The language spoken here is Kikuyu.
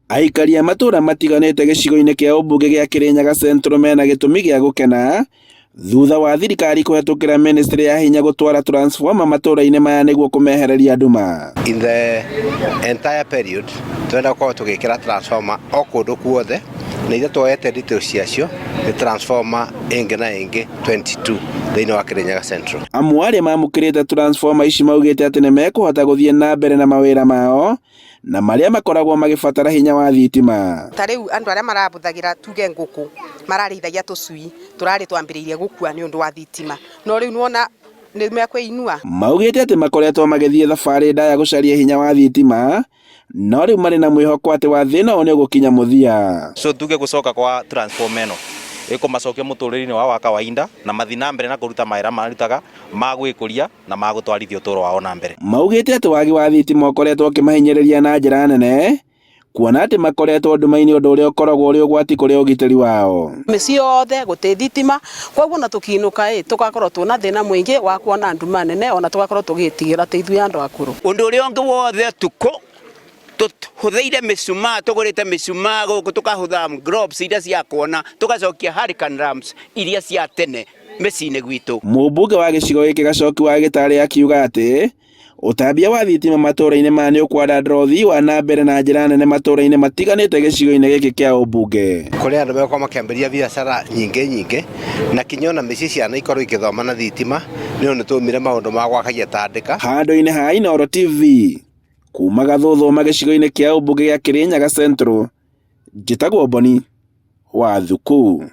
Aikari a matura matiganĩte gĩcigo-inĩ kĩa ũmbunge gĩa Kirinyaga Central mena gĩtũmi gĩa gũkena thutha wa thirikari kũhetũkĩra ministry ya hinya gũtwara transformer matũra-inĩ maya nĩguo kũmehereria nduma. In the entire period twenda gũkorwo tũgĩkĩra transformer o kũndũ guothe na ithe twoete details ciacio nĩ transformer ĩngĩ na ĩngĩ 22 thĩinĩ wa Kirinyaga Central. Amwe arĩa mamũkĩrĩte transformer ici maugĩte atĩ nĩ mekũhota gũthiĩ na mbere na mawĩra mao na marĩa makoragwo magĩbatara hinya wa thitima. Ta rĩu andũ arĩa marabũthagĩra tuge ngũkũ mararĩithagia tũcui tũrarĩ twambĩrĩirie gũkua nĩ ũndũ wa thitima, no rĩu nuona nĩ mekwĩinua. Maugĩte atĩ makoretwo magĩthiĩ thabarĩ ndaya gũcaria hinya wa thitima, no rĩu marĩ na mwĩhoko atĩ wa thĩna ũyũ nĩ ũgũkinya mũthia. So tuge gũcoka kwa transformer ĩno ĩkũmacokia mũtũrĩre-inĩ wa kawaida na mathi na mbere na kũruta mawĩra marutaga ma gwĩkũria na ma gũtwarithia ũtũũro wao na mbere. Maugĩte atĩ wagi wa thitima ũkoretwo ũkĩmahinyĩrĩria na njĩra nene, kuona atĩ makoretwo nduma-inĩ ũndũ ũrĩa ũkoragwo ũrĩ ũgwati kũrĩ ũgitĩri wao. Mĩciĩ yothe gũtĩ thitima, koguo na tũkiinũka tũgakorwo twĩna thĩna mũingĩ wa kuona nduma nene, ona tũgakorwo tũgĩtigĩra atĩ ithuĩ andũ akũrũ. Ũndũ ũrĩa ũngĩ wothe tukũ tũhũthĩire mĩcumaa, tũgũrĩte mĩcumaa gũkũ, tũkahũthĩra globes iria cia kuona, tũgacokia hurricane lamps iria cia tene mĩciĩ-inĩ gwitũ. Mũmbunge wa gĩcigo gĩkĩ Gacoki wa Gĩtare akiuga atĩ ũtambia wa thitima matũra-inĩ maya nĩ ũkwandandũra ũthii wa na mbere na njĩra nene matũra-inĩ matiganĩte gĩcigo-inĩ gĩkĩ kĩa ũmbunge. Kũrĩ andũ megũkorwo makĩambĩrĩria biacara nyingĩ na kinya ona mĩciĩ ciana ikorwo igĩthoma na thitima, nĩ nĩ tũmire maũndũ ma gwakagia ta ndĩka. Handũ-inĩ ha Inooro TV kuma Gathũthũma gĩcigo-inĩ kĩa ũmbunge gĩa Kirinyaga Central, njĩtagwo Boni wa Thuku.